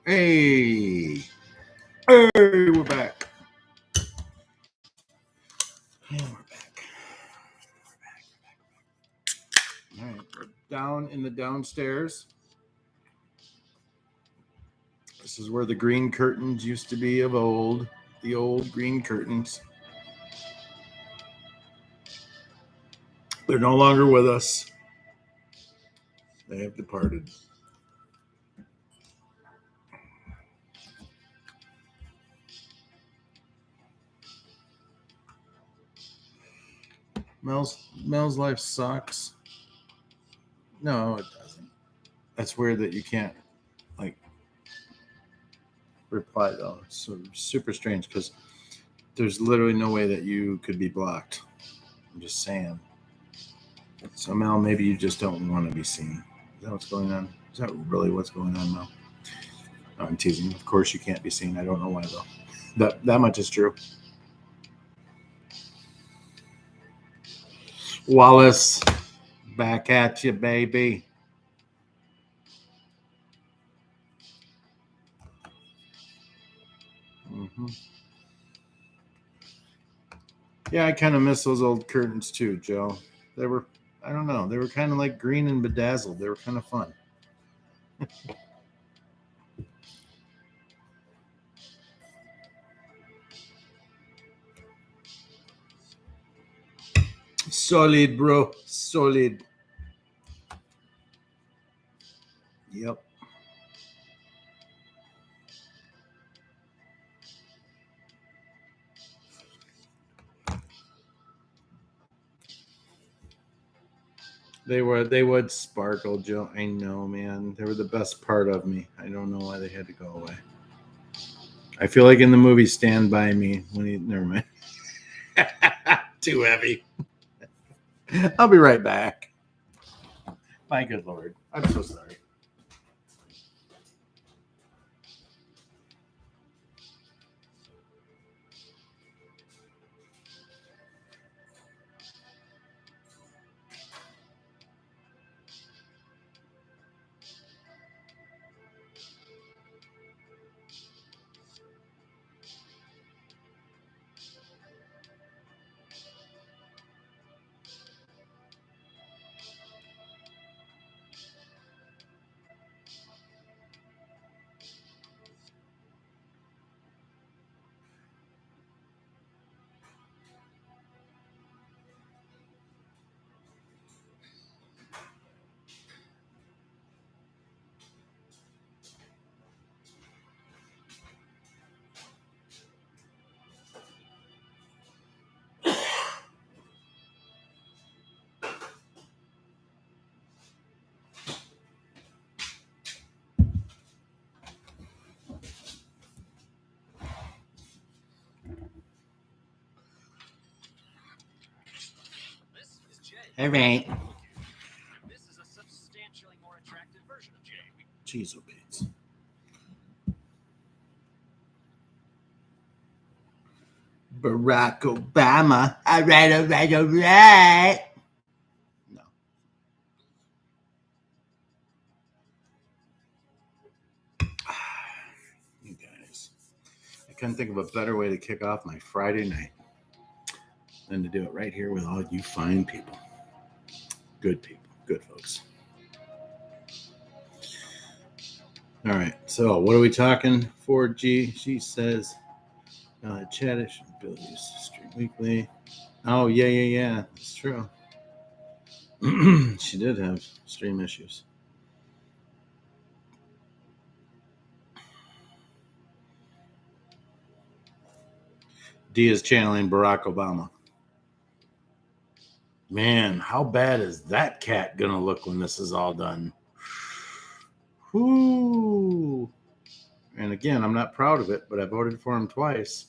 Hey, hey, we're back. And we're back. All right, we're down in the downstairs. This is where the green curtains used to be of old. The old green curtains. They're no longer with us. They have departed. Mel's life sucks. No, it doesn't. That's weird that you can't like reply though. It's so super strange because there's literally no way that you could be blocked. I'm just saying. So Mel, maybe you just don't want to be seen. Is that what's going on? Is that really what's going on, Mel? No, I'm teasing. Of course you can't be seen. I don't know why though. That much is true. Wallace, back at you, baby. Mm-hmm. Yeah, I kind of miss those old curtains too, Joe. They were, I don't know, they were kind of like green and bedazzled. They were kind of fun. Solid, bro. Solid. Yep. They would sparkle, Joe. I know, man. They were the best part of me. I don't know why they had to go away. I feel like in the movie Stand By Me when he never mind. Too heavy. I'll be right back. My good lord. I'm so sorry. All right. This is a substantially more attractive version of Jay. Jeez, oh Pete. Barack Obama. All right, all right, all right. No. You guys. I couldn't think of a better way to kick off my Friday night than to do it right here with all you fine people. Good people. Good folks. All right. So, what are we talking for, G? She says, chat abilities to stream weekly. Oh, yeah. That's true. She did have stream issues. D is channeling Barack Obama. Man, how bad is that cat gonna look when this is all done? Whoo! And again, I'm not proud of it, but I voted for him twice.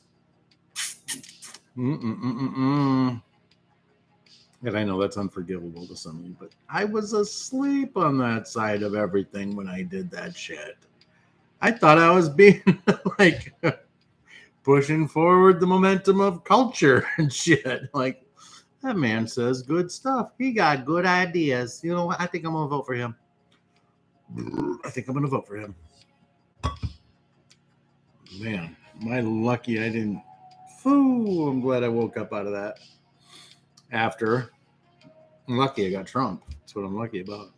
Mm-mm-mm-mm-mm. And I know that's unforgivable to some of you, but I was asleep on that side of everything when I did that shit. I thought I was being like pushing forward the momentum of culture and shit. Like, that man says good stuff. He got good ideas. You know what? I think I'm going to vote for him. I think I'm going to vote for him. Man, my lucky I didn't. Foo! I'm glad I woke up out of that. After, I'm lucky I got Trump. That's what I'm lucky about.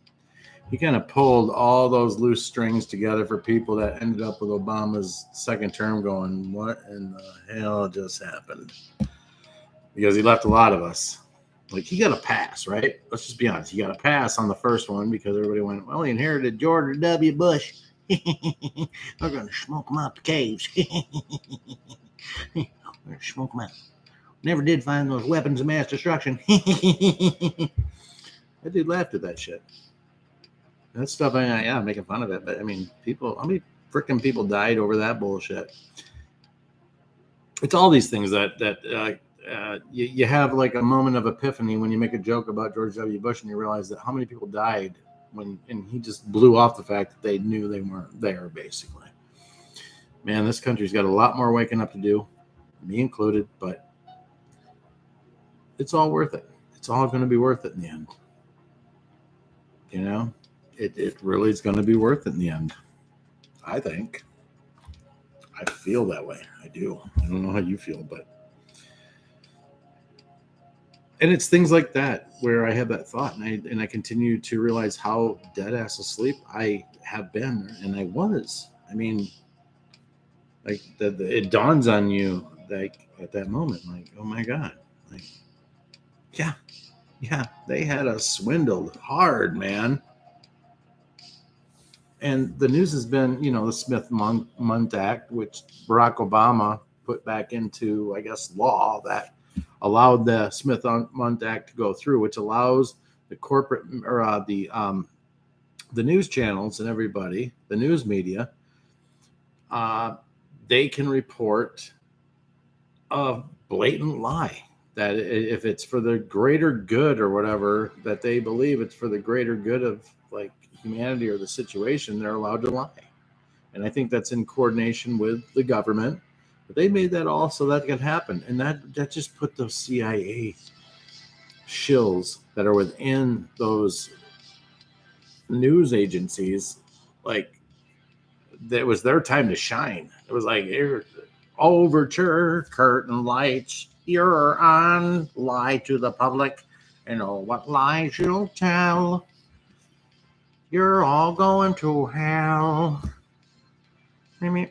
He kind of pulled all those loose strings together for people that ended up with Obama's second term going, what in the hell just happened? Because he left a lot of us. Like, he got a pass, right? Let's just be honest. He got a pass on the first one because everybody went, well, he inherited George W. Bush. We're going to smoke him out the caves. We're going to smoke him out. Never did find those weapons of mass destruction. That dude laughed at that shit. That stuff, I'm making fun of it, but I mean, people, how many freaking people died over that bullshit? It's all these things that you have like a moment of epiphany when you make a joke about George W. Bush and you realize that how many people died and he just blew off the fact that they knew they weren't there, basically. Man, this country's got a lot more waking up to do, me included, but it's all worth it. It's all going to be worth it in the end. You know, it really is going to be worth it in the end. I think. I feel that way. I do. I don't know how you feel, but. And it's things like that where I have that thought and I continue to realize how dead ass asleep I have been and I was. I mean, like it dawns on you like at that moment, like, oh my God. Like, yeah, they had us swindled hard, man. And the news has been, the Smith-Mundt Act, which Barack Obama put back into, I guess, law that allowed the Smith-Mundt Act to go through, which allows the corporate or the news channels and everybody, the news media, they can report a blatant lie that if it's for the greater good or whatever, that they believe it's for the greater good of like humanity or the situation, they're allowed to lie. And I think that's in coordination with the government. But they made that all so that could happen. And that just put those CIA shills that are within those news agencies, like, it was their time to shine. It was like, overture, curtain lights, you're on, lie to the public. You know what lies you'll tell. You're all going to hell. Me.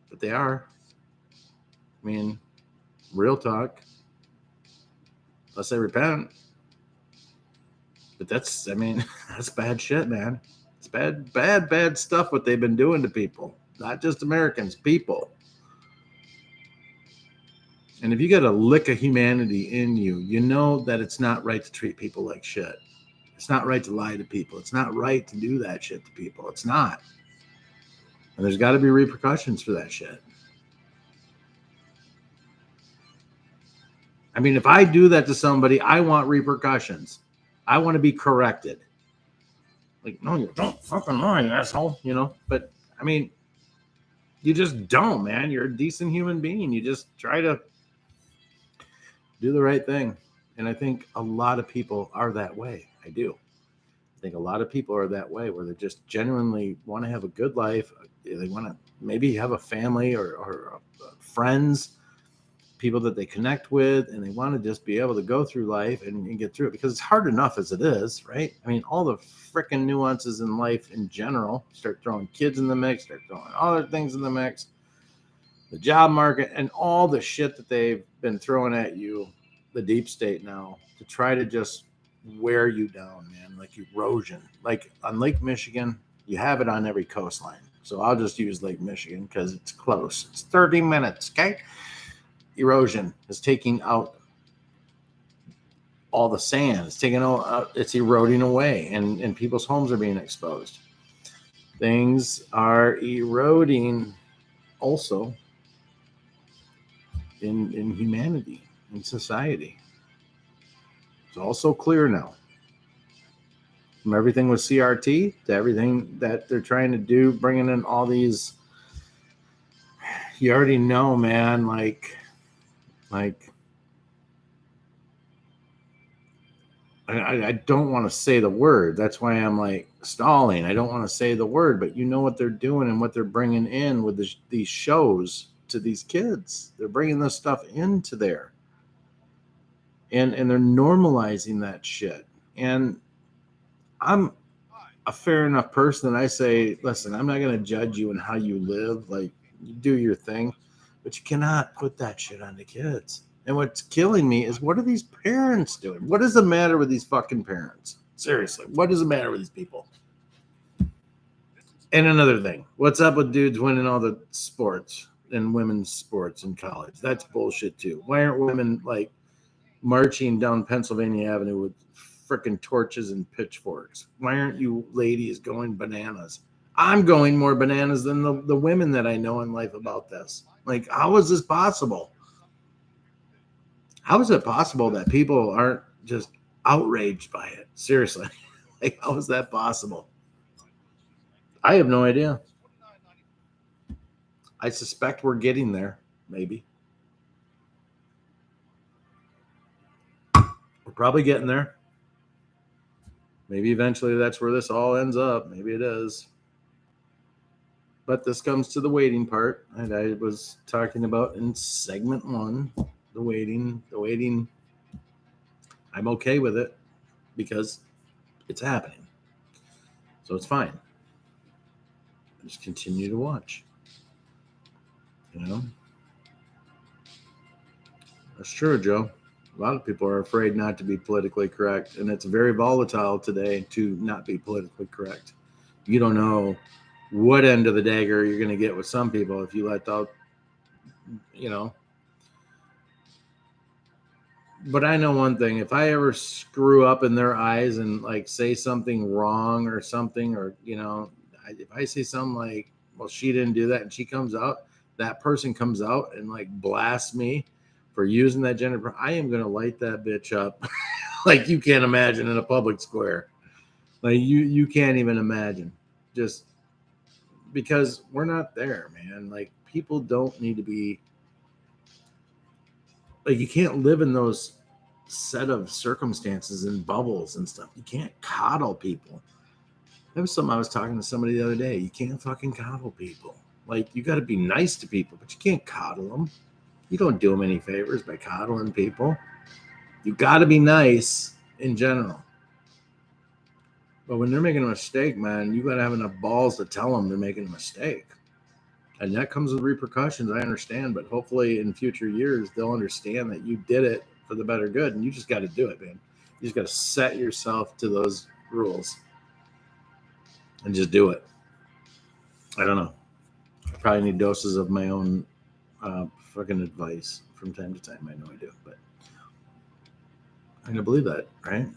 But they are. I mean, real talk. Unless they repent. But that's bad shit, man. It's bad stuff what they've been doing to people. Not just Americans, people. And if you got a lick of humanity in you, you know that it's not right to treat people like shit. It's not right to lie to people. It's not right to do that shit to people. It's not. And there's got to be repercussions for that shit. I mean, if I do that to somebody, I want repercussions. I want to be corrected. Like, no, you don't fucking lie, asshole. But I mean, you just don't, man. You're a decent human being. You just try to do the right thing. And I think a lot of people are that way. I do. I think a lot of people are that way where they just genuinely want to have a good life. They want to maybe have a family or friends, people that they connect with, and they want to just be able to go through life and get through it because it's hard enough as it is, right? I mean, all the freaking nuances in life in general, start throwing kids in the mix, start throwing other things in the mix, the job market, and all the shit that they've been throwing at you, the deep state now, to try to just wear you down, man, like erosion. Like on Lake Michigan, you have it on every coastline. So I'll just use Lake Michigan because it's close. It's 30 minutes, okay? Erosion is taking out all the sand. It's taking out, it's eroding away, and people's homes are being exposed. Things are eroding also in humanity, in society. It's also clear now. From everything with CRT to everything that they're trying to do, bringing in all these, you already know, man, like I don't want to say the word. That's why I'm like, stalling. I don't want to say the word, but you know what they're doing and what they're bringing in with these shows to these kids. They're bringing this stuff into there, and they're normalizing that shit. And I'm a fair enough person that I say, listen, I'm not going to judge you and how you live. Like, you do your thing, but you cannot put that shit on the kids. And what's killing me is, what are these parents doing? What is the matter with these fucking parents? Seriously, what is the matter with these people? And another thing, what's up with dudes winning all the sports and women's sports in college? That's bullshit too. Why aren't women like marching down Pennsylvania Avenue with freaking torches and pitchforks? Why aren't you ladies going bananas? I'm going more bananas than the women that I know in life about this. Like, how is this possible? How is it possible that people aren't just outraged by it? Seriously. Like, how is that possible? I have no idea. I suspect we're getting there, maybe. We're probably getting there. Maybe eventually that's where this all ends up. Maybe it is. But this comes to the waiting part. And I was talking about in segment 1, the waiting. I'm okay with it because it's happening. So it's fine. Just continue to watch. You know? That's true, Joe. A lot of people are afraid not to be politically correct, and it's very volatile today to not be politically correct. You don't know what end of the dagger you're going to get with some people if you let out, you know. But I know one thing: if I ever screw up in their eyes and like say something wrong or something, or if I say something like, "Well, she didn't do that," and she comes out, that person comes out and like blasts me for using that gender, I am going to light that bitch up like you can't imagine in a public square. Like you can't even imagine. Just because we're not there, man. Like, people don't need to be like, you can't live in those set of circumstances and bubbles and stuff. You can't coddle people. That was something I was talking to somebody the other day. You can't fucking coddle people. Like, you got to be nice to people, but you can't coddle them. You don't do them any favors by coddling people. You got to be nice in general. But when they're making a mistake, man, you got to have enough balls to tell them they're making a mistake. And that comes with repercussions, I understand. But hopefully in future years, they'll understand that you did it for the better good. And you just got to do it, man. You just got to set yourself to those rules and just do it. I don't know. I probably need doses of my own fucking advice from time to time. I know I do. But I don't believe that, right?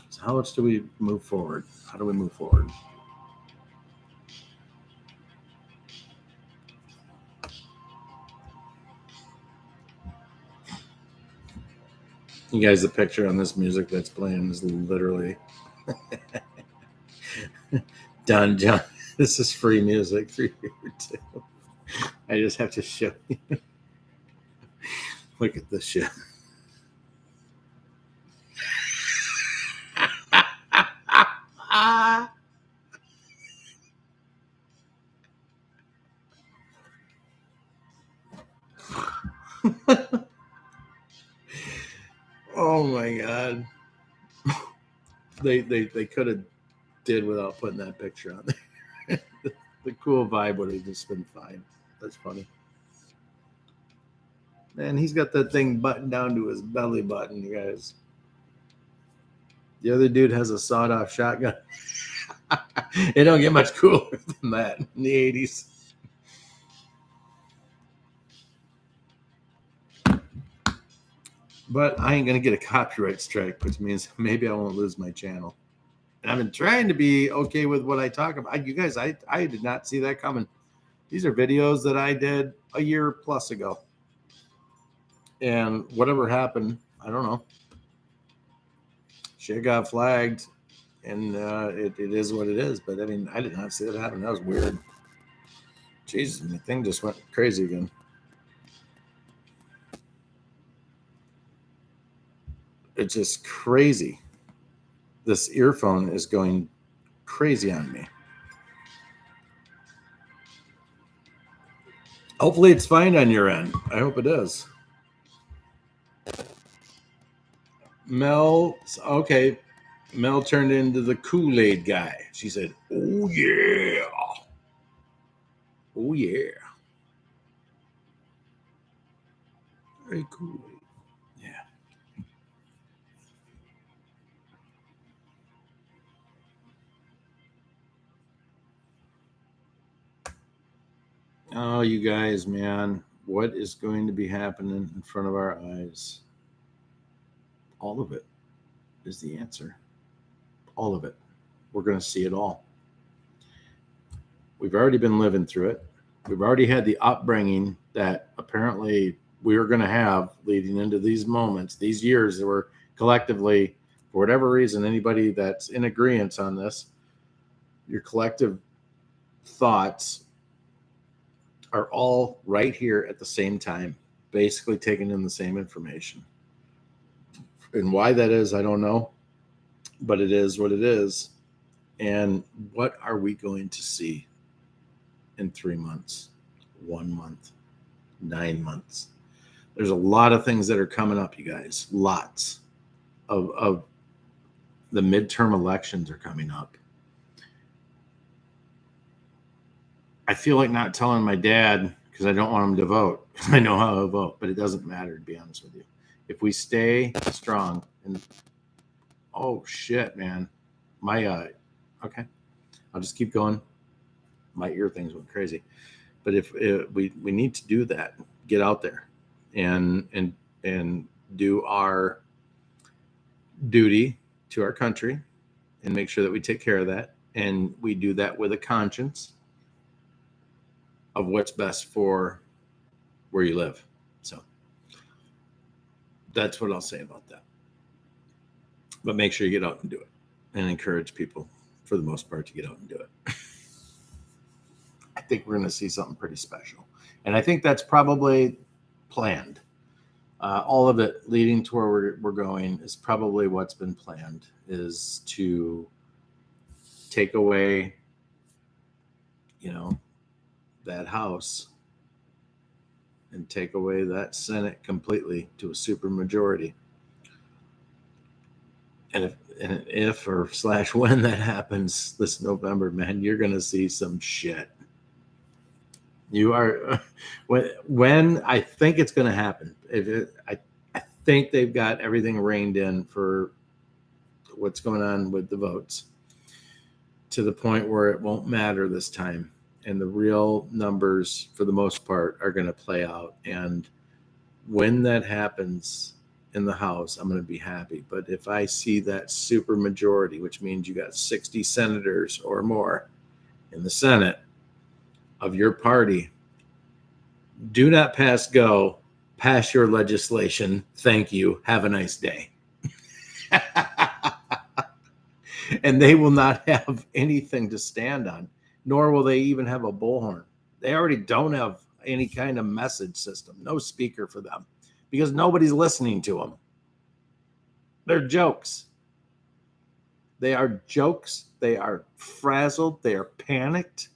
So how else do we move forward? How do we move forward? You guys, the picture on this music that's playing is literally Don John. This is free music for you too. I just have to show you. Look at this shit. Oh my god. They could have did without putting that picture on there. The cool vibe would have just been fine. That's funny. Man, he's got that thing buttoned down to his belly button, you guys. The other dude has a sawed-off shotgun. It don't get much cooler than that in the 80s. But I ain't going to get a copyright strike, which means maybe I won't lose my channel. And I've been trying to be okay with what I talk about. You guys, I did not see that coming. These are videos that I did a year plus ago. And whatever happened, I don't know. Shit got flagged, and it is what it is. But I mean, I did not see that happen. That was weird. Jesus, my thing just went crazy again. It's just crazy. This earphone is going crazy on me. Hopefully it's fine on your end. I hope it is. Mel, okay. Mel turned into the Kool-Aid guy. She said, "Oh yeah. Oh yeah. Very cool. Yeah." Oh, you guys, man. What is going to be happening in front of our eyes? All of it is the answer. All of it. We're going to see it all. We've already been living through it. We've already had the upbringing that apparently we were going to have leading into these moments, these years that were collectively, for whatever reason, anybody that's in agreement on this, your collective thoughts are all right here at the same time, basically taking in the same information. And why that is, I don't know, but it is what it is. And what are we going to see in 3 months, 1 month, 9 months? There's a lot of things that are coming up, you guys. Lots of the midterm elections are coming up. I feel like not telling my dad because I don't want him to vote. I know how he'll vote, but it doesn't matter, to be honest with you. If we stay strong and oh shit, man, my okay, I'll just keep going. My ear things went crazy, but if we need to do that, get out there and do our duty to our country and make sure that we take care of that, and we do that with a conscience of what's best for where you live. So that's what I'll say about that. But make sure you get out and do it, and encourage people for the most part to get out and do it. I think we're going to see something pretty special. And I think that's probably planned. All of it leading to where we're going is probably what's been planned, is to take away, that House and take away that Senate completely to a super majority. And if or / when that happens this November, man, you're going to see some shit. You are when I think it's going to happen. I think they've got everything reined in for what's going on with the votes to the point where it won't matter this time, and the real numbers for the most part are going to play out. And when that happens in the House, I'm going to be happy. But if I see that super majority, which means you got 60 senators or more in the Senate of your party, do not pass go, pass your legislation. Thank you. Have a nice day. And they will not have anything to stand on, nor will they even have a bullhorn. They already don't have any kind of message system, no speaker for them, because nobody's listening to them. They're jokes. They are jokes. They are frazzled. They are panicked.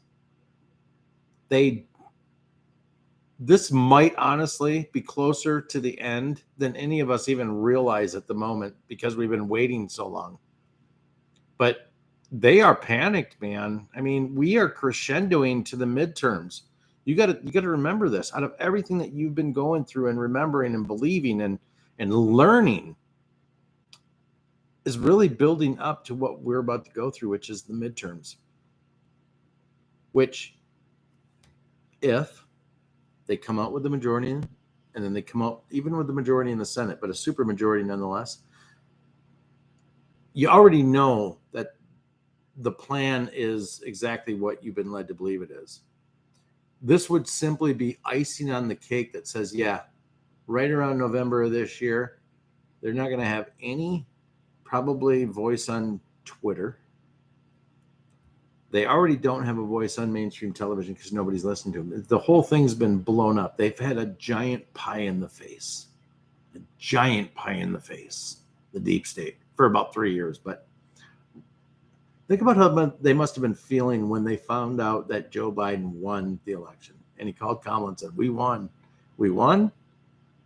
This might honestly be closer to the end than any of us even realize at the moment, because we've been waiting so long. But they are panicked, man. I mean, we are crescendoing to the midterms. You got to remember this. Out of everything that you've been going through and remembering and believing and learning is really building up to what we're about to go through, which is the midterms. Which, if they come out with the majority, and then they come out even with the majority in the Senate, but a super majority nonetheless, you already know that the plan is exactly what you've been led to believe it is. This would simply be icing on the cake that says, yeah, right around November of this year, they're not going to have any probably voice on Twitter. They already don't have a voice on mainstream television because nobody's listening to them. The whole thing's been blown up. They've had a giant pie in the face. A giant pie in the face, the deep state, for about 3 years. But Think about how they must have been feeling when they found out that Joe Biden won the election. And he called Kamala and said, "We won. We won."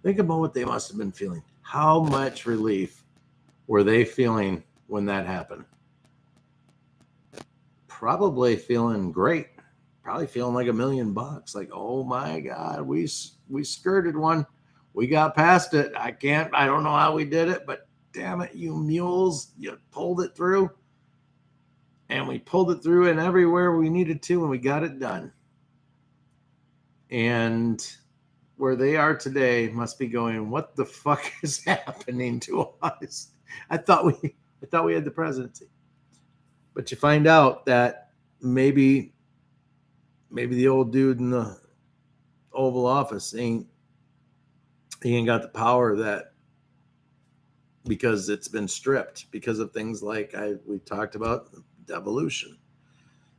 Think about what they must have been feeling. How much relief were they feeling when that happened? Probably feeling great. Probably feeling like $1 million. Like, oh my God, we skirted one. We got past it. I don't know how we did it, but damn it, you mules, you pulled it through. And we pulled it through and everywhere we needed to, and we got it done. And where they are today must be going, what the fuck is happening to us? I thought we had the presidency. But you find out that maybe the old dude in the Oval Office ain't got the power that, because it's been stripped because of things like we talked about, devolution,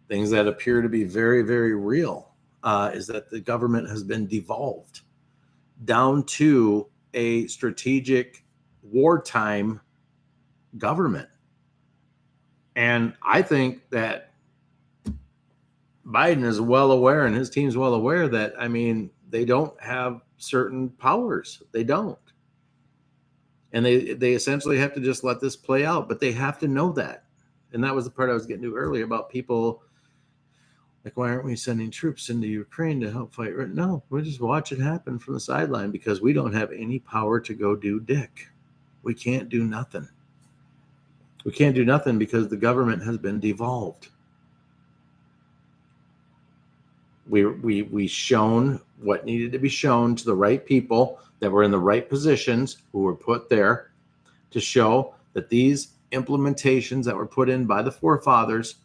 things that appear to be very, very real, is that the government has been devolved down to a strategic wartime government. And I think that Biden is well aware, and his team's well aware that, I mean, they don't have certain powers. They don't. And they essentially have to just let this play out, but they have to know that. And that was the part I was getting to earlier about people like, why aren't we sending troops into Ukraine to help fight? No, we just watch it happen from the sideline because we don't have any power to go do dick. We can't do nothing. We can't do nothing because the government has been devolved. We shown what needed to be shown to the right people that were in the right positions, who were put there to show that these implementations that were put in by the forefathers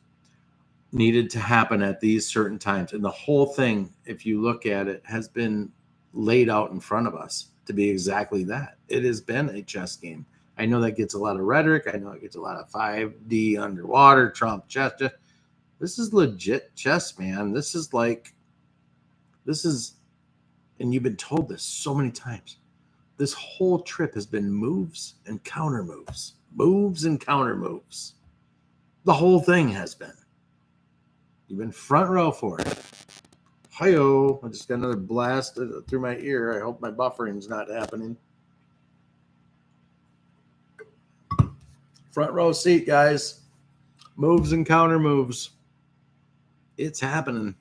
needed to happen at these certain times. And the whole thing, if you look at it, has been laid out in front of us to be exactly that. It has been a chess game. I know that gets a lot of rhetoric. I know it gets a lot of 5D underwater, Trump chess. This is legit chess, man. This is, and you've been told this so many times. This whole trip has been moves and counter moves. Moves and counter moves. The whole thing has been. You've been front row for it. Hi-yo. I just got another blast through my ear. I hope my buffering's not happening. Front row seat, guys. Moves and counter moves. It's happening.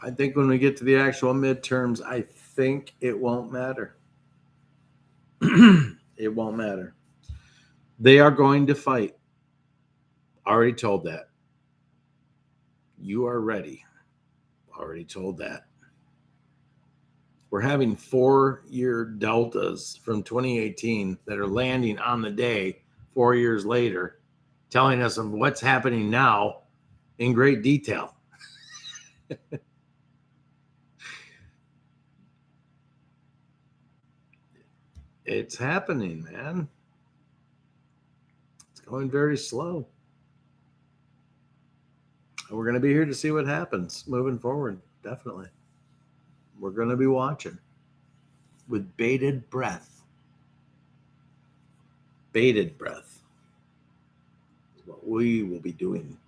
I think when we get to the actual midterms, I think it won't matter. It won't matter. They are going to fight. Already told that. You are ready. Already told that. We're having 4-year deltas from 2018 that are landing on the day 4 years later, telling us of what's happening now in great detail. It's happening, man. It's going very slow. And we're going to be here to see what happens moving forward. Definitely. We're going to be watching with bated breath. Bated breath is what we will be doing.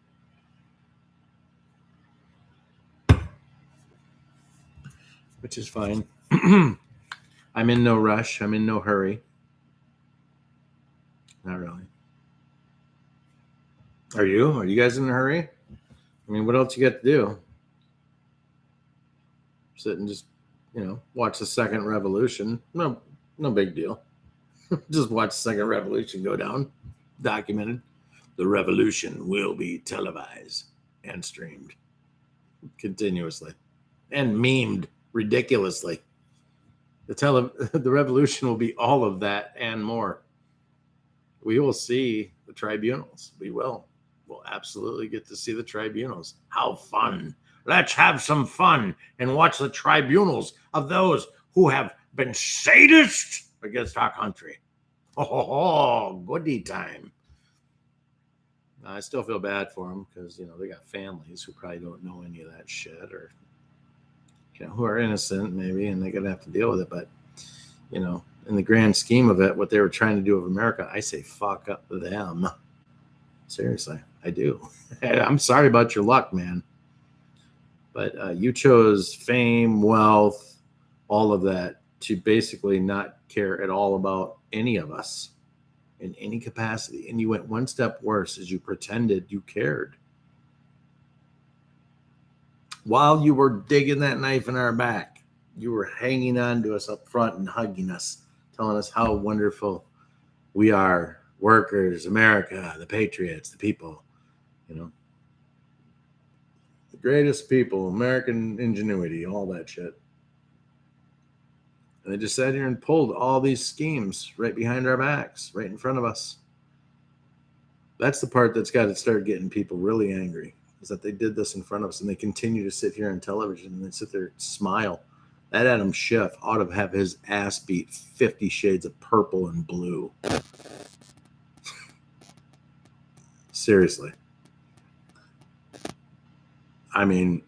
Which is fine. I'm in no rush. I'm in no hurry. Not really. Are you? Are you guys in a hurry? I mean, what else you got to do? Sit and just, watch the second revolution. No big deal. Just watch the second revolution go down. Documented. The revolution will be televised and streamed continuously and memed ridiculously. The revolution will be all of that and more. We will see the tribunals. We'll absolutely get to see the tribunals. How fun. Let's have some fun and watch the tribunals of those who have been sadists against our country. Oh, goodie time. I still feel bad for them because, they got families who probably don't know any of that shit, or, who are innocent maybe, and they're going to have to deal with it. But, in the grand scheme of it, what they were trying to do with America, I say fuck up them. Seriously, I do. I'm sorry about your luck, man. But you chose fame, wealth, all of that to basically not care at all about any of us in any capacity. And you went one step worse as you pretended you cared. While you were digging that knife in our back, you were hanging on to us up front and hugging us, telling us how wonderful we are, workers, America, the patriots, the people, the greatest people, American ingenuity, all that shit. And they just sat here and pulled all these schemes right behind our backs, right in front of us. That's the part that's got to start getting people really angry, is that they did this in front of us, and they continue to sit here on television and they sit there and smile. That Adam Schiff ought to have his ass beat 50 shades of purple and blue. Seriously. I mean,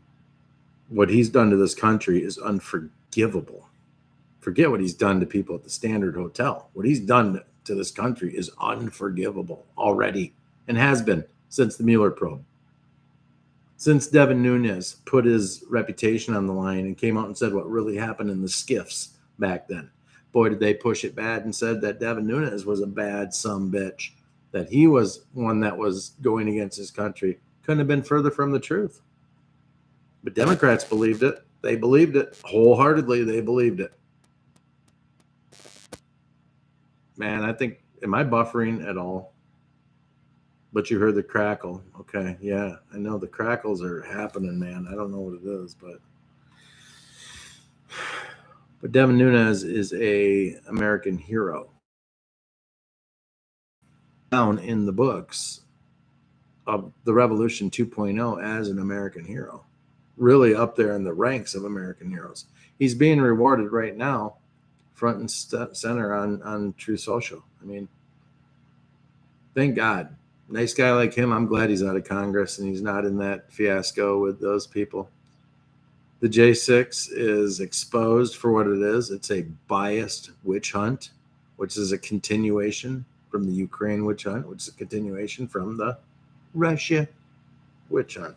what he's done to this country is unforgivable. Forget what he's done to people at the Standard Hotel. What he's done to this country is unforgivable already, and has been since the Mueller probe. Since Devin Nunes put his reputation on the line and came out and said what really happened in the skiffs back then. Boy, did they push it bad and said that Devin Nunes was a bad sumbitch, that he was one that was going against his country. Couldn't have been further from the truth. But Democrats believed it. They believed it wholeheartedly. They believed it. Man, I think, am I buffering at all? But you heard the crackle. Okay, yeah, I know the crackles are happening, man. I don't know what it is, but Devin Nunes is a American hero. Down in the books of the Revolution 2.0 as an American hero. Really up there in the ranks of American heroes. He's being rewarded right now, front and center on Truth Social. I mean, thank God. Nice guy like him. I'm glad he's out of Congress and he's not in that fiasco with those people. The J6 is exposed for what it is. It's a biased witch hunt, which is a continuation from the Ukraine witch hunt, which is a continuation from the Russia witch hunt.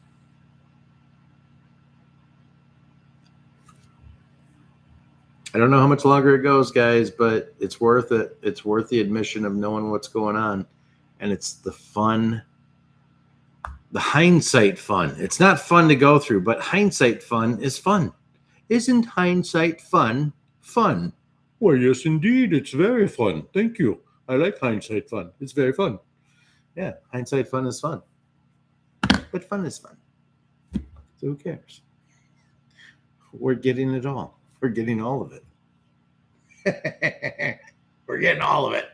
I don't know how much longer it goes, guys, but it's worth it. It's worth the admission of knowing what's going on. And it's the fun, the hindsight fun. It's not fun to go through, but hindsight fun is fun. Isn't hindsight fun? Fun. Well, yes, indeed. It's very fun. Thank you. I like hindsight fun. It's very fun. Yeah, hindsight fun is fun. But fun is fun. So who cares? We're getting it all. We're getting all of it. We're getting all of it.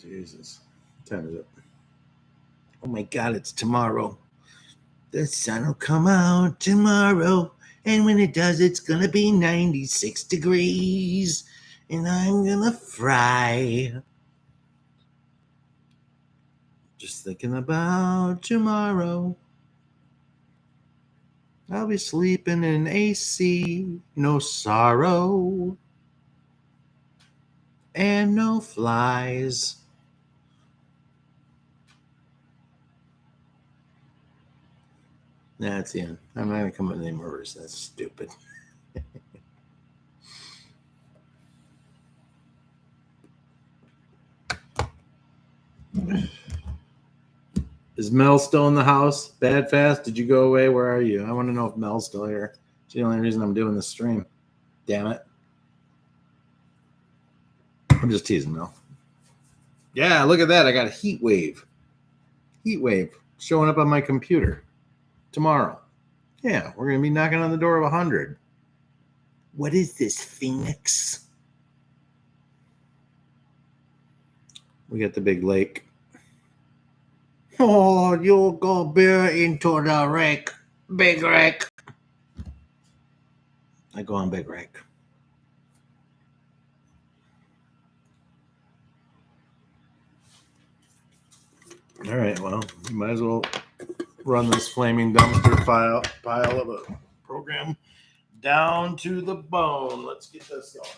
Jesus. What time is it? Oh my God, it's tomorrow. The sun will come out tomorrow. And when it does, it's going to be 96 degrees. And I'm going to fry. Just thinking about tomorrow. I'll be sleeping in AC. No sorrow. And no flies. That's the end. I'm not going to come up with any murders. That's stupid. Is Mel still in the house? Bad Fast, did you go away? Where are you? I want to know if Mel's still here. It's the only reason I'm doing this stream. Damn it. I'm just teasing Mel. Yeah, look at that. I got a heat wave. Heat wave showing up on my computer tomorrow. Yeah, we're going to be knocking on the door of 100. What is this, Phoenix? We got the big lake. Oh, you'll go beer into the lake. Big lake. I go on big lake. All right, well, you might as well run this flaming dumpster pile of a program down to the bone. Let's get this going.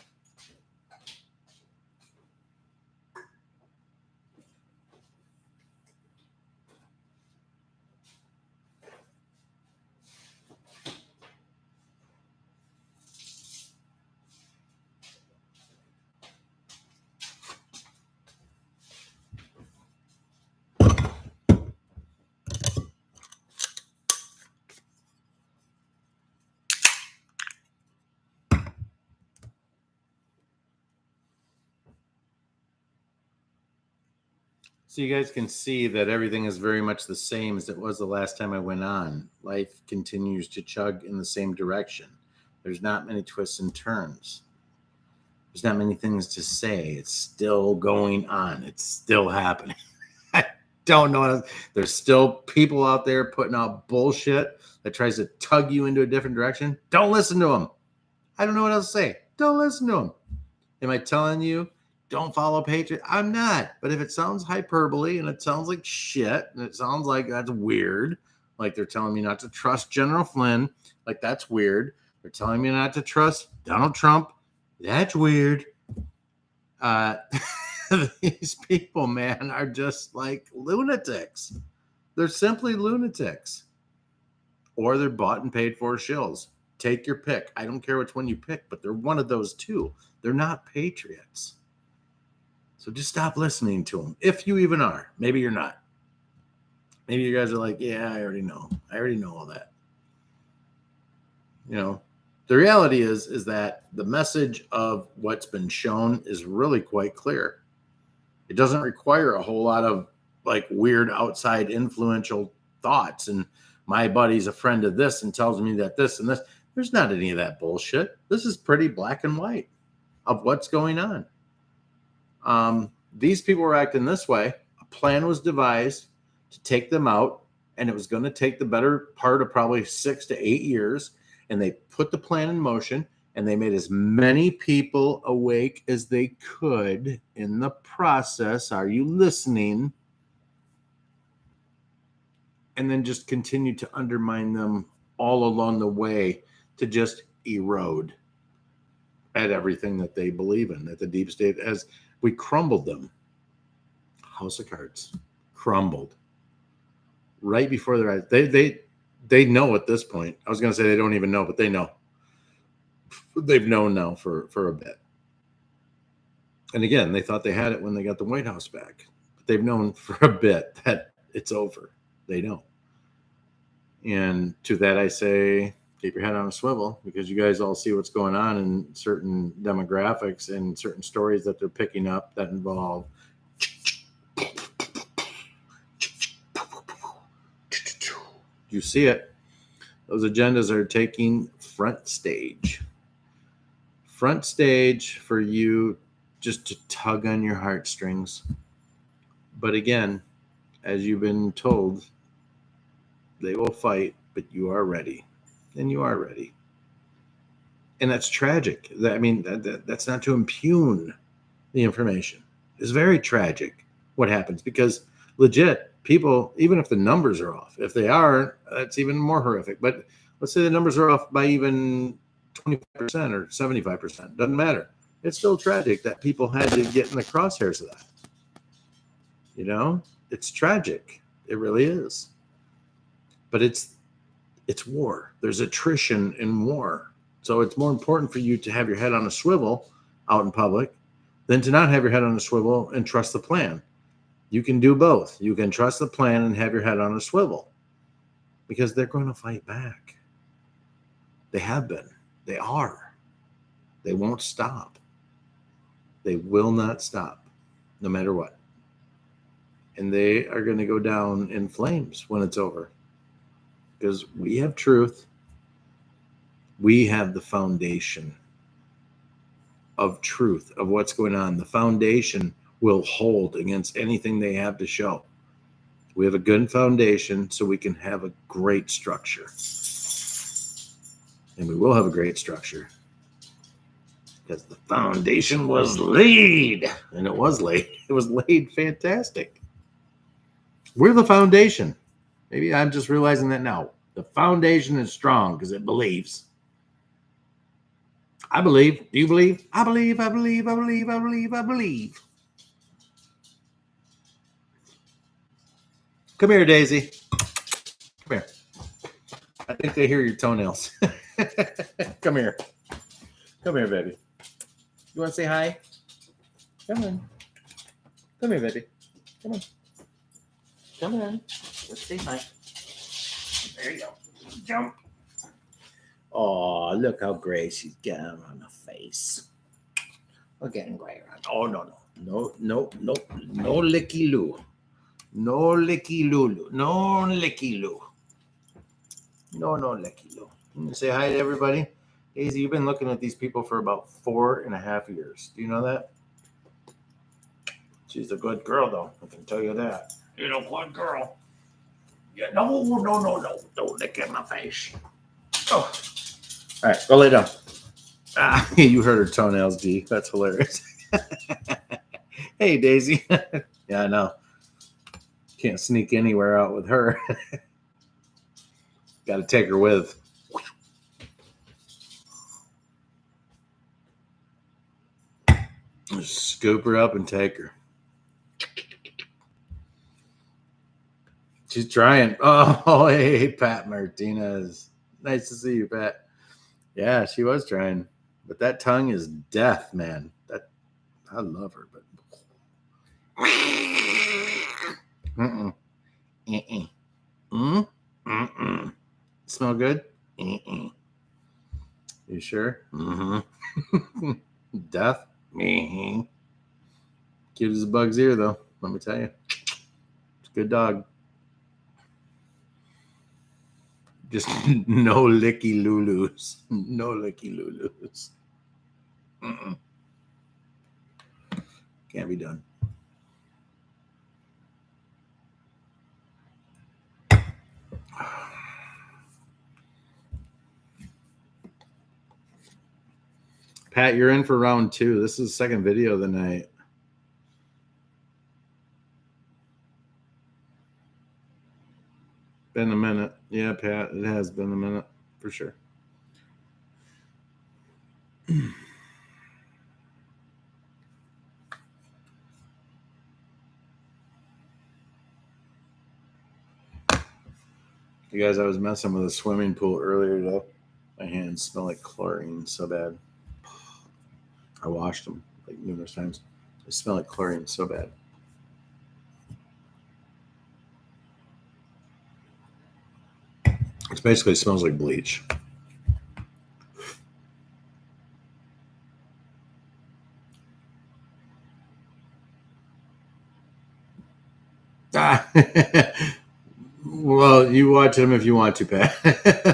So you guys can see that everything is very much the same as it was the last time I went on. Life continues to chug in the same direction. There's not many twists and turns. There's not many things to say. It's still going on. It's still happening. I don't know. There's still people out there putting out bullshit that tries to tug you into a different direction. Don't listen to them. I don't know what else to say. Don't listen to them. Am I telling you don't follow Patriot? I'm not. But if it sounds hyperbole and it sounds like shit and it sounds like that's weird, like they're telling me not to trust General Flynn, like that's weird. They're telling me not to trust Donald Trump. That's weird. These people, man, are just like lunatics. They're simply lunatics. Or they're bought and paid for shills. Take your pick. I don't care which one you pick, but they're one of those two. They're not patriots. So just stop listening to them. If you even are. Maybe you're not. Maybe you guys are like, yeah, I already know. I already know all that. You know, the reality is that the message of what's been shown is really quite clear. It doesn't require a whole lot of like weird outside influential thoughts. And my buddy's a friend of this and tells me that this and this. There's not any of that bullshit. This is pretty black and white of what's going on. These people were acting this way. A plan was devised to take them out, and it was going to take the better part of probably 6 to 8 years. And they put the plan in motion, and they made as many people awake as they could in the process. Are you listening? And then just continued to undermine them all along the way to just erode at everything that they believe in, that the deep state has. We crumbled them. House of Cards crumbled right before their eyes. They know at this point. I was going to say they don't even know, but they know. They've known now for a bit. And again, they thought they had it when they got the White House back. But they've known for a bit that it's over. They know. And to that I say, keep your head on a swivel, because you guys all see what's going on in certain demographics and certain stories that they're picking up that involve you see it. Those agendas are taking front stage for you just to tug on your heartstrings. But again, as you've been told, they will fight, but you are ready. And you are ready. And that's tragic. I mean, that's not to impugn the information. It's very tragic what happens, because legit people, even if the numbers are off, if they are, that's even more horrific. But let's say the numbers are off by even 25% or 75%. Doesn't matter. It's still tragic that people had to get in the crosshairs of that. You know, it's tragic. It really is. But it's war. There's attrition in war. So it's more important for you to have your head on a swivel out in public than to not have your head on a swivel and trust the plan. You can do both. You can trust the plan and have your head on a swivel, because they're going to fight back. They have been. They are. They won't stop. They will not stop, no matter what. And they are going to go down in flames when it's over. Because we have truth. We have the foundation of truth, of what's going on. The foundation will hold against anything they have to show. We have a good foundation, so we can have a great structure. And we will have a great structure, because the foundation was laid. And it was laid. It was laid fantastic. We're the foundation. Maybe I'm just realizing that now. The foundation is strong because it believes. I believe. Do you believe? I believe, I believe, I believe, I believe, I believe. Come here, Daisy. Come here. I think they hear your toenails. Come here. Come here, baby. You want to say hi? Come on. Come here, baby. Come on. Come on. Let's say hi. There you go. Jump. Oh, look how gray she's getting on the face. We're getting gray. Oh, no, no. No, no, no. No licky loo. No licky loo. No licky loo. No, no licky loo. You say hi to everybody. Daisy, you've been looking at these people for about 4.5 years. Do you know that? She's a good girl, though. I can tell you that. You're a good girl. Yeah, no, no, no, no. Don't lick at my face. Oh. All right, go lay down. Ah, you heard her toenails, D. That's hilarious. Hey, Daisy. Yeah, I know. Can't sneak anywhere out with her. Got to take her with. Just scoop her up and take her. She's trying. Oh, hey, Pat Martinez. Nice to see you, Pat. Yeah, she was trying. But that tongue is death, man. That I love her, but mm-mm. Mm-mm. Mm-mm. Mm-mm. Smell good? Mm-mm. You sure? Mm-hmm. Death? Mm-hmm. Cute as a bug's ear, though. Let me tell you. It's a good dog. Just no licky lulus. No licky lulus. Mm-mm. Can't be done. Pat, you're in for round 2. This is the second video of the night. Been a minute. Yeah, Pat, it has been a minute for sure. You guys, I was messing with a swimming pool earlier, though. My hands smell like chlorine so bad. I washed them like numerous times. They smell like chlorine so bad. It basically smells like bleach. Ah. Well, you watch them if you want to, Pat.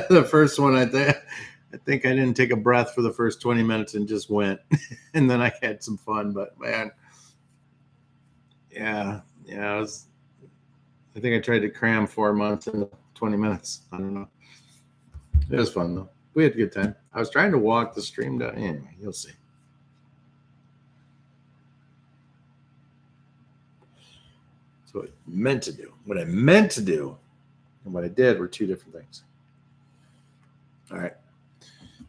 The first one, I think I didn't take a breath for the first 20 minutes and just went. And then I had some fun, but man, yeah, I think I tried to cram 4 months into 20 minutes. I don't know. It was fun, though. We had a good time. I was trying to walk the stream down. Anyway, you'll see. That's what I meant to do. What I meant to do and what I did were two different things. All right.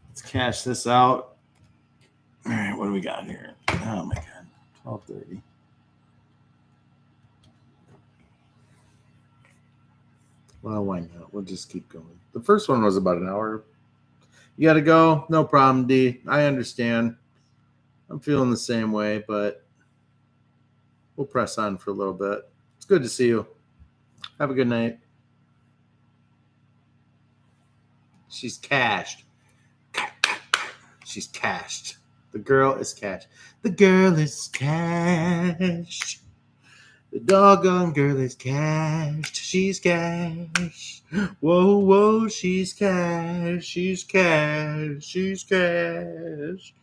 Let's cash this out. All right, what do we got here? Oh, my God. 12:30. Well, why not? We'll just keep going. The first one was about an hour. You got to go? No problem, D. I understand. I'm feeling the same way, but we'll press on for a little bit. It's good to see you. Have a good night. She's cashed. She's cashed. The girl is cashed. The girl is cashed. The doggone girl is cashed. She's cashed. Whoa, whoa, she's cashed. She's cashed. She's cashed.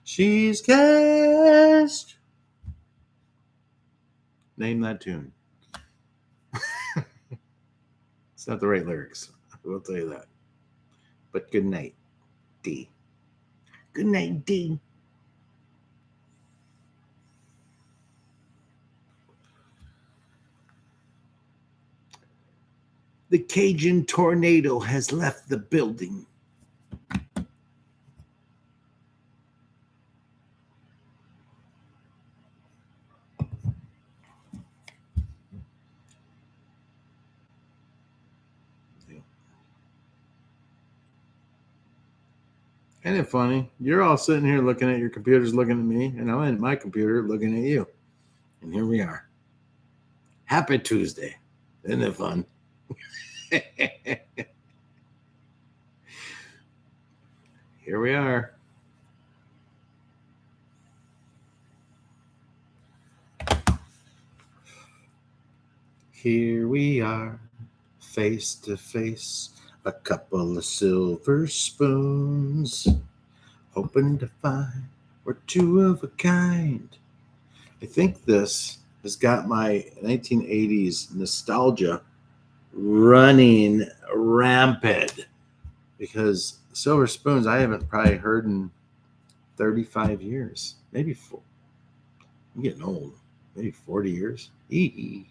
She's cashed. Name that tune. It's not the right lyrics. I will tell you that. But good night, D. Good night, D. The Cajun tornado has left the building. Ain't it funny? You're all sitting here looking at your computers, looking at me, and I'm at my computer looking at you. And here we are. Happy Tuesday. Isn't it fun? Here we are. Here we are, face to face, a couple of silver spoons, hoping to find we're two of a kind. I think this has got my 1980s nostalgia running rampant because silver spoons I haven't probably heard in 35 years, maybe 4. I'm getting old, maybe 40 years. It's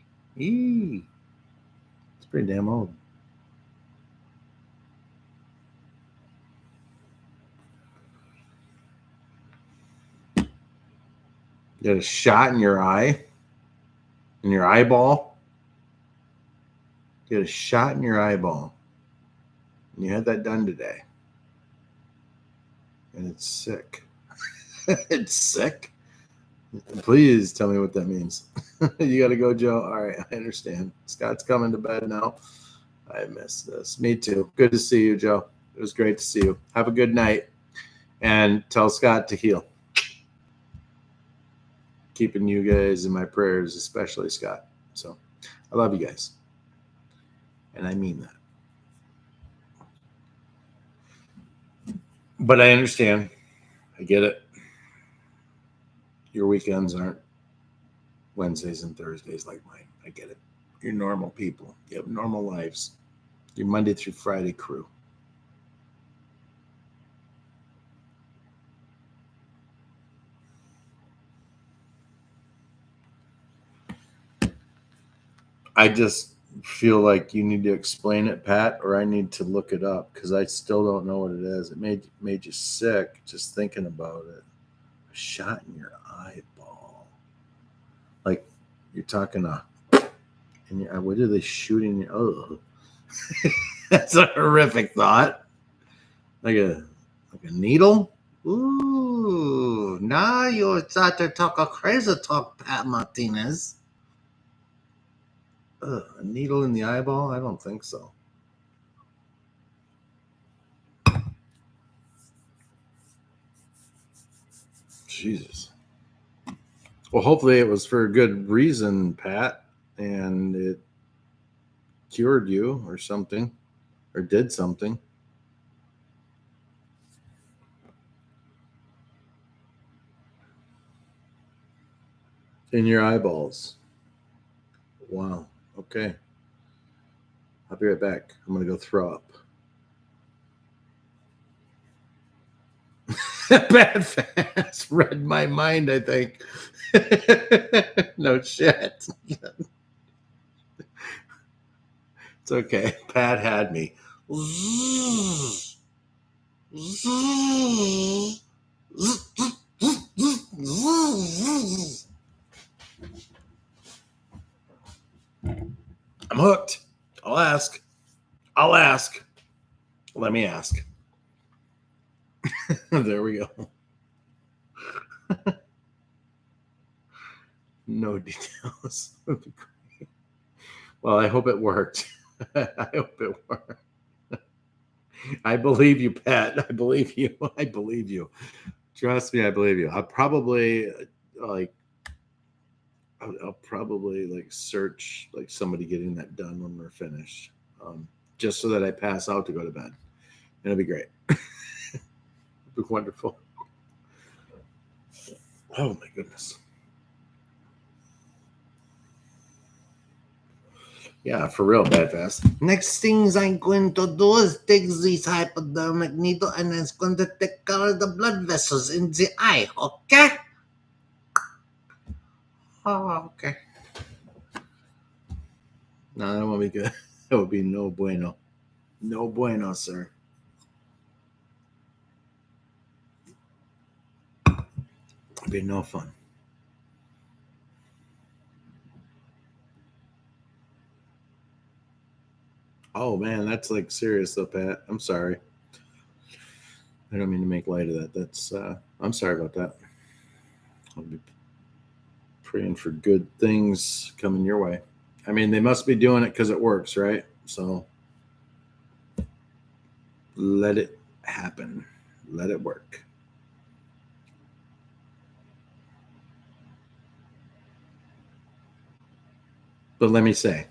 pretty damn old. You got a shot in your eye, in your eyeball. You got a shot in your eyeball. And you had that done today. And it's sick. It's sick. Please tell me what that means. You got to go, Joe. All right, I understand. Scott's coming to bed now. I missed this. Me too. Good to see you, Joe. It was great to see you. Have a good night. And tell Scott to heal. Keeping you guys in my prayers, especially Scott. So I love you guys. And I mean that. But I understand. I get it. Your weekends aren't Wednesdays and Thursdays like mine. I get it. You're normal people. You have normal lives. You're Monday through Friday crew. I just feel like you need to explain it, Pat, or I need to look it up because I still don't know what it is. It made you sick just thinking about it. A shot in your eyeball. Like you're talking and what are they shooting? Oh, that's a horrific thought. Like a needle. Ooh, now you start to talk a crazy talk, Pat Martinez. A needle in the eyeball? I don't think so. Jesus. Well, hopefully it was for a good reason, Pat, and it cured you or something, or did something. In your eyeballs. Wow. Okay. I'll be right back. I'm going to go throw up. Bad fast read my mind, I think. No shit. It's okay. Pat had me. I'm hooked. I'll ask. Let me ask. There we go. No details. Well, I hope it worked. I hope it worked. I believe you, Pat. I believe you. I believe you. Trust me, I believe you. I'll probably I'll probably search somebody getting that done when we're finished, just so that I pass out to go to bed. It'll be great. It'll be wonderful. Oh my goodness. Yeah, for real, bad fast. Next things I'm going to do is take this hypodermic needle and it's going to take care of the blood vessels in the eye, okay? Oh, okay. No, that won't be good. That would be no bueno. No bueno, sir. It'd be no fun. Oh man, that's like serious though, Pat. I'm sorry. I don't mean to make light of that. That's I'm sorry about that. I'll be praying for good things coming your way. I mean, they must be doing it because it works, right? So let it happen. Let it work. But let me say,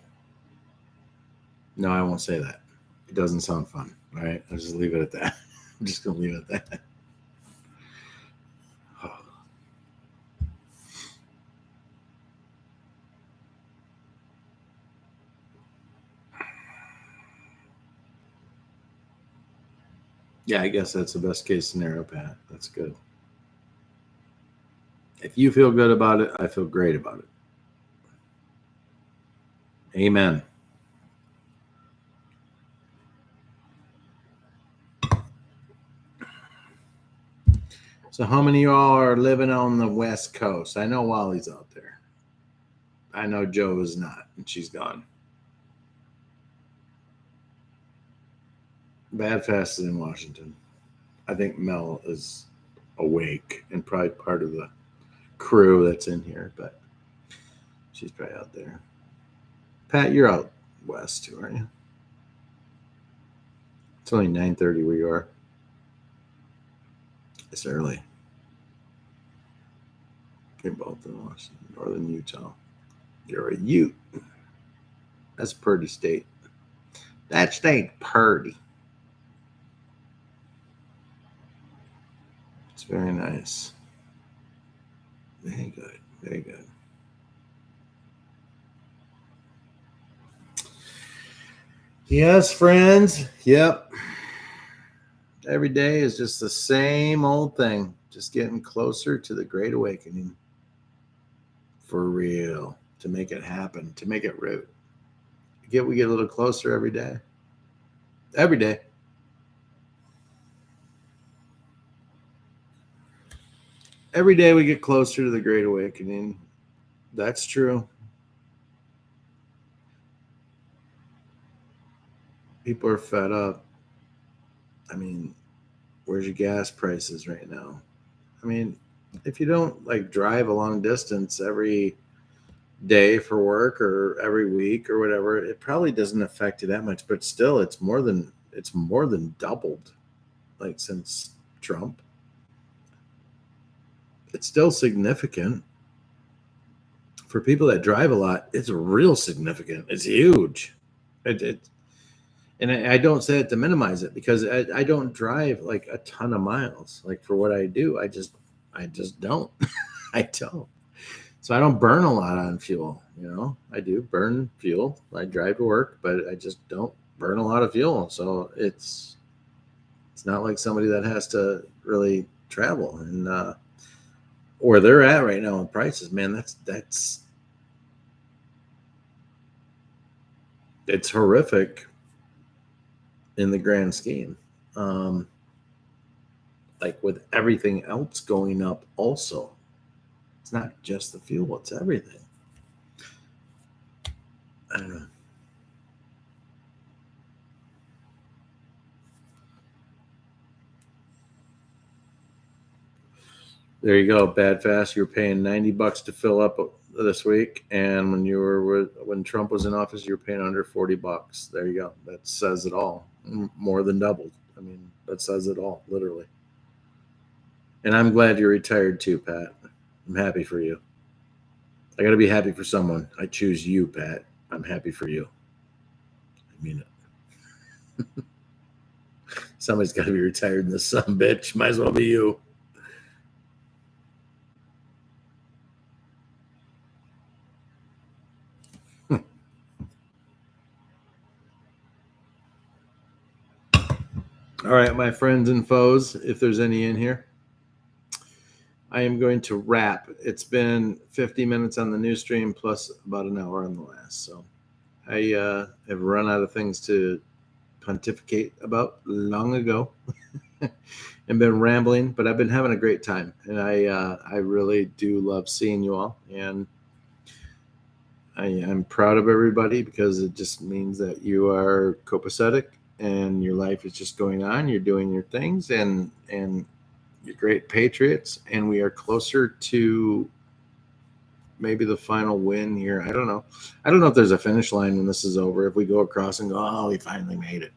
no, I won't say that. It doesn't sound fun. All right. I'll just leave it at that. I'm just going to leave it at that. Oh. Yeah, I guess that's the best case scenario, Pat. That's good. If you feel good about it, I feel great about it. Amen. So, how many of y'all are living on the West Coast? I know Wally's out there. I know Joe is not, and she's gone. Bad Fast is in Washington. I think Mel is awake and probably part of the crew that's in here, but she's probably out there. Pat, you're out west too, aren't you? It's only 9:30 where you are. It's early. You're both in Washington, northern Utah. You're a Ute. That's Purdy State. That state Purdy. It's very nice. Very good. Very good. Yes, friends. Yep. Every day is just the same old thing. Just getting closer to the Great Awakening. For real. To make it happen. To make it root. We get a little closer every day. Every day. Every day we get closer to the Great Awakening. That's true. People are fed up. I mean, where's your gas prices right now? I mean, if you don't like drive a long distance every day for work or every week or whatever, it probably doesn't affect you that much. But still, it's more than doubled, like since Trump. It's still significant for people that drive a lot. It's real significant. It's huge. And I don't say it to minimize it because I don't drive like a ton of miles. Like for what I do, I just don't. I don't. So I don't burn a lot on fuel. I do burn fuel. I drive to work, but I just don't burn a lot of fuel. So it's not like somebody that has to really travel. And where they're at right now in prices, man, that's it's horrific in the grand scheme. Like with everything else going up also. It's not just the fuel, it's everything. I don't know. There you go, Bad Fast. You were paying $90 to fill up this week, and when Trump was in office, you were paying under $40. There you go. That says it all. More than doubled. I mean, that says it all, literally. And I'm glad you're retired too, Pat. I'm happy for you. I got to be happy for someone. I choose you, Pat. I'm happy for you. I mean it. Somebody's got to be retired in this son bitch. Might as well be you. All right, my friends and foes, if there's any in here, I am going to wrap. It's been 50 minutes on the new stream plus about an hour on the last. So I have run out of things to pontificate about long ago and been rambling, but I've been having a great time, and I really do love seeing you all, and I'm proud of everybody because it just means that you are copacetic and your life is just going on. You're doing your things, and you're great patriots, and we are closer to maybe the final win here. I don't know. I don't know if there's a finish line when this is over. If we go across and go, oh, we finally made it.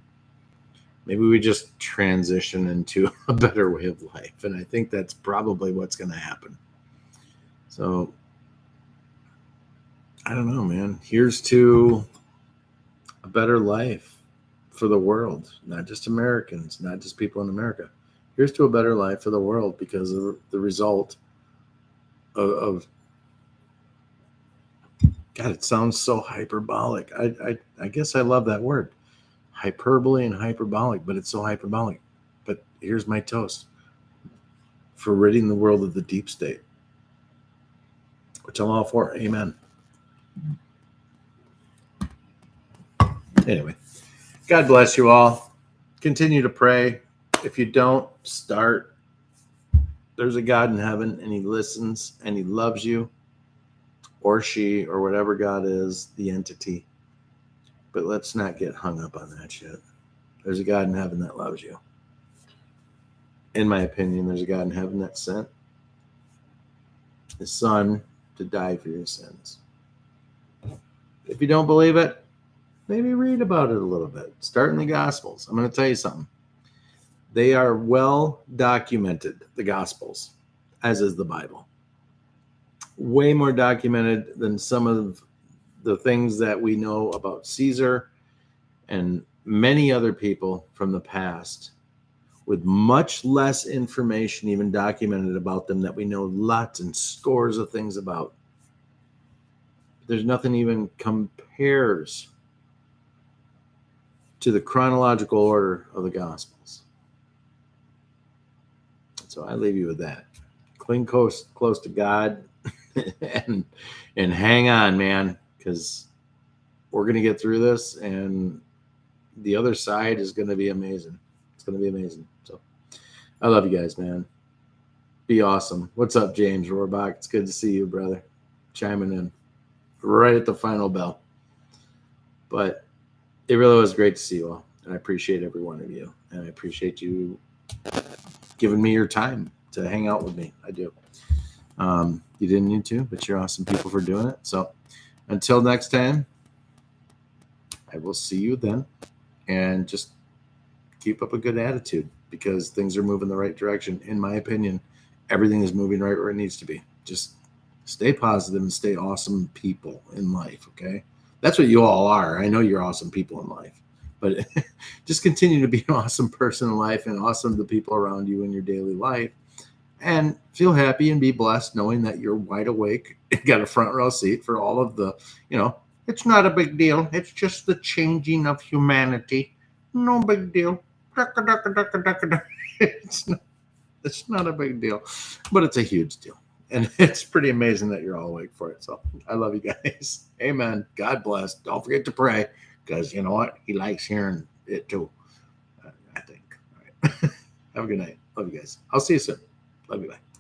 Maybe we just transition into a better way of life. And I think that's probably what's going to happen. So I don't know, man. Here's to a better life for the world, not just Americans, not just people in America. Here's to a better life for the world because of the result of God, it sounds so hyperbolic. I guess I love that word. Hyperbole and hyperbolic, but it's so hyperbolic. But here's my toast for ridding the world of the deep state, which I'm all for. Amen. Anyway, God bless you all. Continue to pray. If you don't, start. There's a God in heaven, and he listens, and he loves you, or she, or whatever God is, the entity. But let's not get hung up on that shit. There's a God in heaven that loves you. In my opinion, there's a God in heaven that sent his son to die for your sins. If you don't believe it, maybe read about it a little bit. Start in the Gospels. I'm going to tell you something. They are well documented, the Gospels, as is the Bible. Way more documented than some of the things that we know about Caesar and many other people from the past, with much less information even documented about them that we know lots and scores of things about. There's nothing even compares to the chronological order of the Gospels. So I leave you with that. Cling close to God and hang on, man, because we're going to get through this, and the other side is going to be amazing. It's going to be amazing. So I love you guys, man. Be awesome. What's up, James Rohrbach? It's good to see you, brother. Chiming in right at the final bell. But it really was great to see you all. And I appreciate every one of you. And I appreciate you giving me your time to hang out with me. I do. You didn't need to, but you're awesome people for doing it. So until next time, I will see you then. And just keep up a good attitude because things are moving the right direction. In my opinion, everything is moving right where it needs to be. Just stay positive and stay awesome people in life, okay? That's what you all are. I know you're awesome people in life. But just continue to be an awesome person in life and awesome to the people around you in your daily life. And feel happy and be blessed knowing that you're wide awake and got a front row seat for all of the, it's not a big deal. It's just the changing of humanity. No big deal. It's not a big deal, but it's a huge deal. And it's pretty amazing that you're all awake for it. So I love you guys. Amen. God bless. Don't forget to pray because you know what? He likes hearing it too, I think. All right. Have a good night. Love you guys. I'll see you soon. Love you. Bye.